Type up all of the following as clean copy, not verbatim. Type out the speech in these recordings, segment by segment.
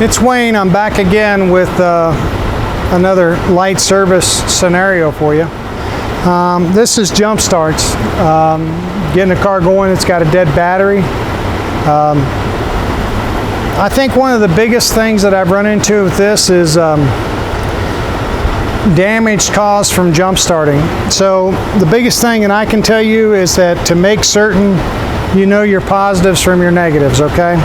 It's Wayne. I'm back again with another light service scenario for you. This is jump starts. Getting the car going, it's got a dead battery. I think one of the biggest things that I've run into with this is damage caused from jump starting. So the biggest thing that I can tell you is that to make certain you know your positives from your negatives, okay?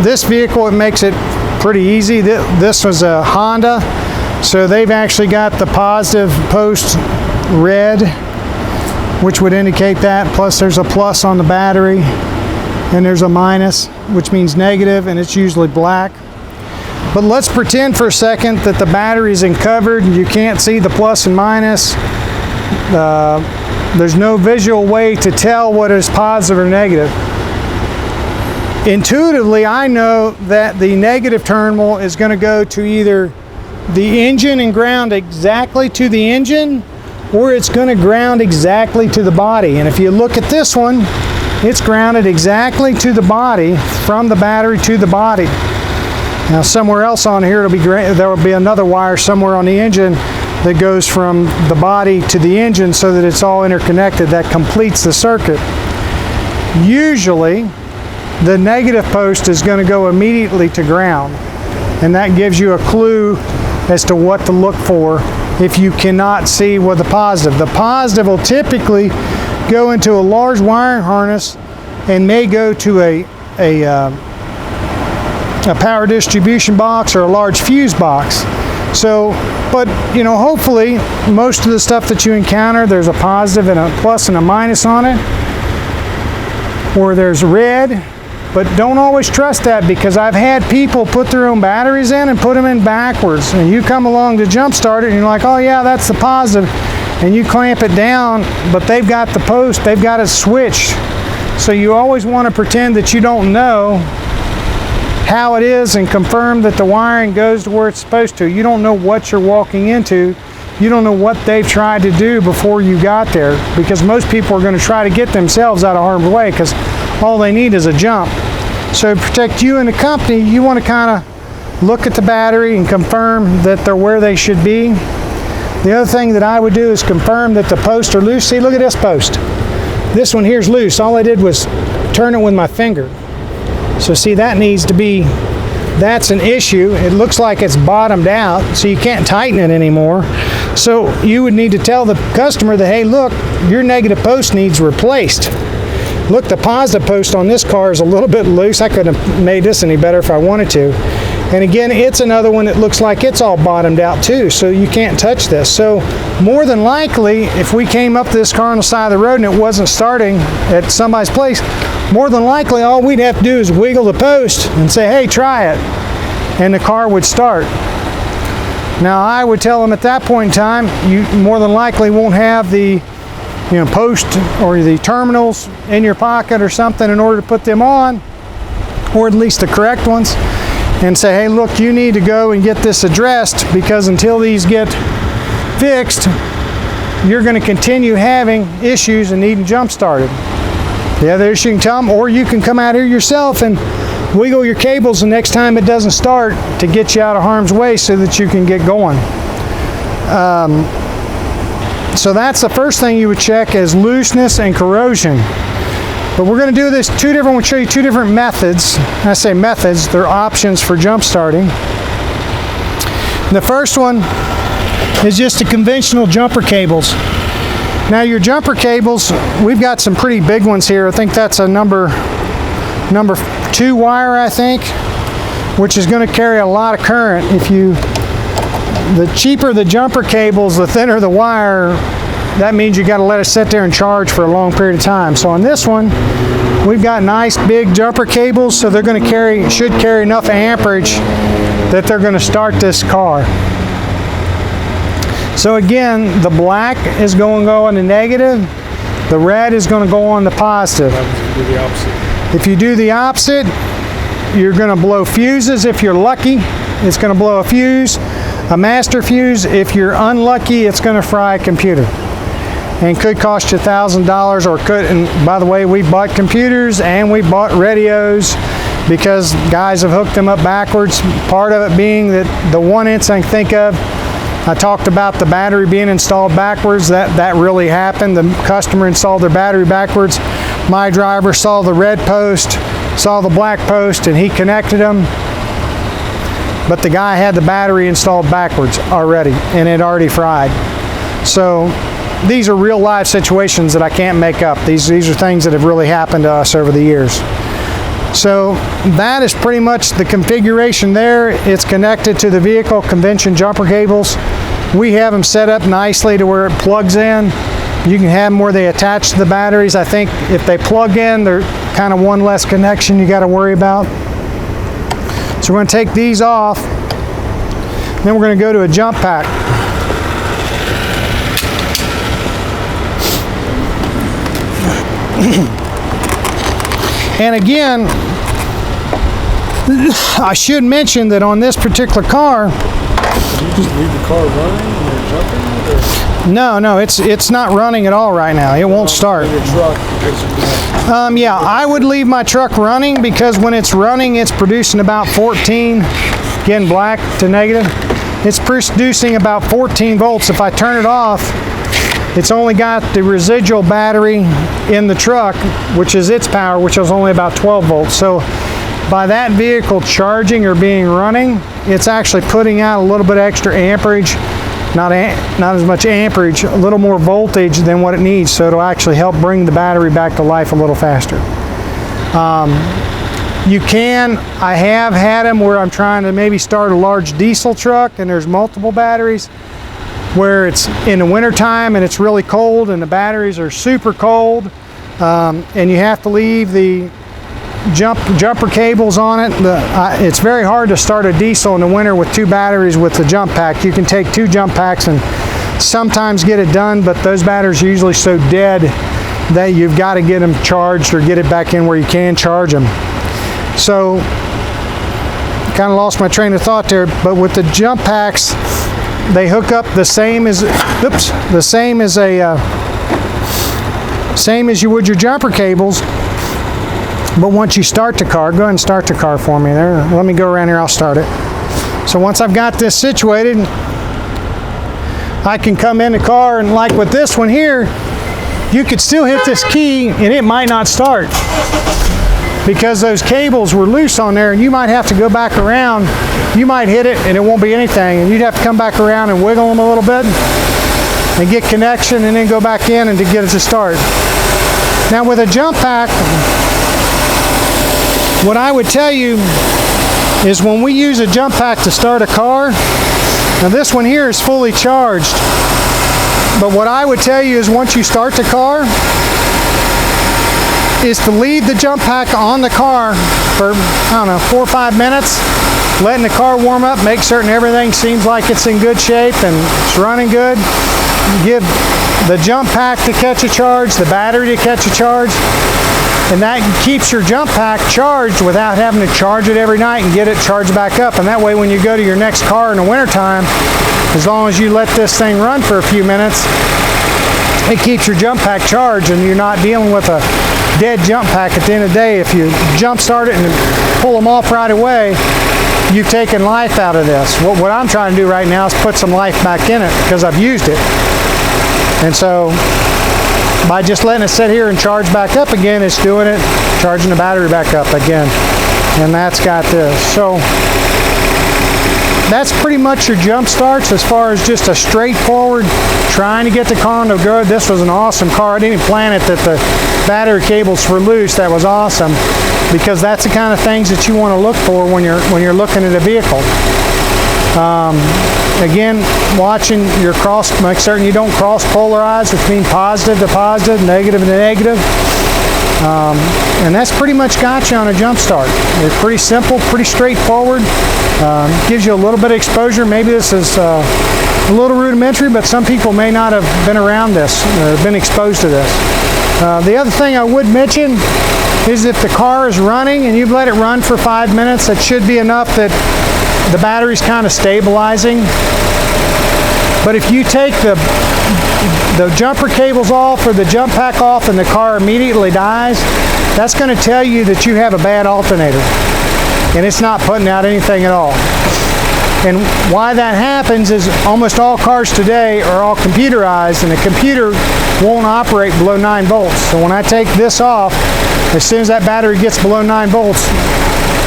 This vehicle, it makes it pretty easy. This was a Honda, so they've actually got the positive post red, which would indicate that, plus there's a plus on the battery, and there's a minus, which means negative, and it's usually black. But let's pretend for a second that the battery's uncovered and you can't see the plus and minus. There's no visual way to tell what is positive or negative. Intuitively, I know that the negative terminal is going to go to either the engine and ground exactly to the engine, or it's going to ground exactly to the body. And if you look at this one, it's grounded exactly to the body, from the battery to the body. Now somewhere else on here, there will be another wire somewhere on the engine that goes from the body to the engine so that it's all interconnected. That completes the circuit. Usually, the negative post is going to go immediately to ground, and that gives you a clue as to what to look for if you cannot see with the positive. The positive will typically go into a large wiring harness and may go to a power distribution box or a large fuse box. So, but you know, hopefully most of the stuff that you encounter, there's a positive and a plus and a minus on it, or there's red. But don't always trust that, because I've had people put their own batteries in and put them in backwards, and you come along to jump start it and you're like, oh yeah, that's the positive, and you clamp it down, but they've got the post, they've got it switched. So you always want to pretend that you don't know how it is and confirm that the wiring goes to where it's supposed to. You don't know what you're walking into. You don't know what they've tried to do before you got there, because most people are going to try to get themselves out of harm's way because all they need is a jump. So to protect you and the company, you want to kind of look at the battery and confirm that they're where they should be. The other thing that I would do is confirm that the posts are loose. See, look at this post. This one here is loose. All I did was turn it with my finger. So see, that needs to be, that's an issue. It looks like it's bottomed out, so you can't tighten it anymore. So you would need to tell the customer that, hey, look, your negative post needs replaced. Look, the positive post on this car is a little bit loose. I couldn't have made this any better if I wanted to. And again, it's another one that looks like it's all bottomed out too, so you can't touch this. So more than likely, if we came up to this car on the side of the road and it wasn't starting at somebody's place, more than likely all we'd have to do is wiggle the post and say, hey, try it, and the car would start. Now I would tell them at that point in time, you more than likely won't have the post or the terminals in your pocket or something in order to put them on, or at least the correct ones, and say, hey, look, you need to go and get this addressed, because until these get fixed, you're going to continue having issues and needing jump started. The other issue, you can tell them, or you can come out here yourself and wiggle your cables the next time it doesn't start to get you out of harm's way so that you can get going. So that's the first thing you would check, is looseness and corrosion. But we're going to do this we'll show you two different methods. When I say methods, they're options for jump starting. The first one is just the conventional jumper cables. Now your jumper cables, we've got some pretty big ones here. I think that's a number 2 wire, I think, which is going to carry a lot of current. The cheaper the jumper cables, the thinner the wire. That means you got to let it sit there and charge for a long period of time. So on this one, we've got nice big jumper cables, so they're going to should carry enough amperage that they're going to start this car. So again, the black is going to go on the negative, the red is going to go on the positive. If you do the opposite, you're going to blow fuses. If you're lucky, it's going to blow a fuse, a master fuse. If you're unlucky, it's going to fry a computer. and could cost you $1,000, or could, and by the way, we bought computers and we bought radios because guys have hooked them up backwards. Part of it being that the one incident I can think of, I talked about the battery being installed backwards. That really happened. The customer installed their battery backwards. My driver saw the red post, saw the black post, and he connected them. But the guy had the battery installed backwards already, and it already fried. So these are real life situations that I can't make up. These are things that have really happened to us over the years. So that is pretty much the configuration there. It's connected to the vehicle convention jumper cables. We have them set up nicely to where it plugs in. You can have them where they attach to the batteries. I think if they plug in, they're kind of one less connection you got to worry about. So we're going to take these off. Then we're going to go to a jump pack. And again, I should mention that on this particular car, Did you just leave the car running and you're jumping? no, it's not running at all right now. It won't start. Your truck because you can't. Yeah, I would leave my truck running because when it's running, it's producing about 14, again, black to negative. It's producing about 14 volts. If I turn it off, it's only got the residual battery in the truck, which is its power, which is only about 12 volts. So by that vehicle charging or being running, it's actually putting out a little bit extra amperage, not as much amperage, a little more voltage than what it needs. So it'll actually help bring the battery back to life a little faster. I have had them where I'm trying to maybe start a large diesel truck and there's multiple batteries, where it's in the winter time and it's really cold and the batteries are super cold, and you have to leave the jumper cables on it. It's very hard to start a diesel in the winter with two batteries with the jump pack. You can take two jump packs and sometimes get it done, but those batteries are usually so dead that you've got to get them charged or get it back in where you can charge them. So kind of lost my train of thought there, but with the jump packs, they hook up the same as you would your jumper cables. But once you start the car, go ahead and start the car for me there. Let me go around here, I'll start it. So once I've got this situated, I can come in the car, and like with this one here, you could still hit this key and it might not start because those cables were loose on there, and you might have to go back around. You might hit it and it won't be anything, and you'd have to come back around and wiggle them a little bit and get connection and then go back in and to get it to start. Now with a jump pack, what I would tell you is when we use a jump pack to start a car, now this one here is fully charged, but what I would tell you is once you start the car, is to leave the jump pack on the car for, I don't know, 4 or 5 minutes, letting the car warm up, make certain everything seems like it's in good shape and it's running good. Give the jump pack to catch a charge, the battery to catch a charge, and that keeps your jump pack charged without having to charge it every night and get it charged back up. And that way when you go to your next car in the wintertime, as long as you let this thing run for a few minutes, it keeps your jump pack charged and you're not dealing with a dead jump pack at the end of the day. If you jump start it and pull them off right away, you've taken life out of this. What I'm trying to do right now is put some life back in it because I've used it. And so by just letting it sit here and charge back up again, it's doing it, charging the battery back up again. And that's got this. So that's pretty much your jump starts as far as just a straightforward trying to get the car on the go. This was an awesome car. I didn't even plan it that the battery cables were loose. That was awesome because that's the kind of things that you want to look for when you're looking at a vehicle. Again, watching your cross, make certain you don't cross polarize, which means positive to positive, negative to negative. And that's pretty much got you on a jump start. It's pretty simple, pretty straightforward. Gives you a little bit of exposure. Maybe this is a little rudimentary, but some people may not have been around this or been exposed to this. The other thing I would mention is if the car is running and you've let it run for 5 minutes, it should be enough that the battery's kind of stabilizing. But if you take the jumper cables off or the jump pack off and the car immediately dies, that's going to tell you that you have a bad alternator and it's not putting out anything at all. And why that happens is almost all cars today are all computerized, and the computer won't operate below 9 volts. So when I take this off, as soon as that battery gets below 9 volts,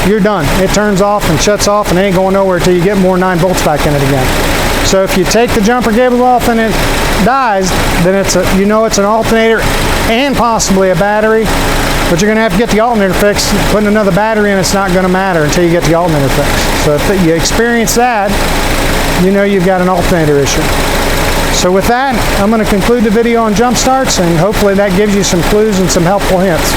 you're done. It turns off and shuts off and it ain't going nowhere until you get more 9 volts back in it again. So if you take the jumper cable off and it dies, then it's an alternator and possibly a battery, but you're going to have to get the alternator fixed. Putting another battery in, it's not going to matter until you get the alternator fixed. So if you experience that, you know you've got an alternator issue. So with that, I'm going to conclude the video on jump starts, and hopefully that gives you some clues and some helpful hints.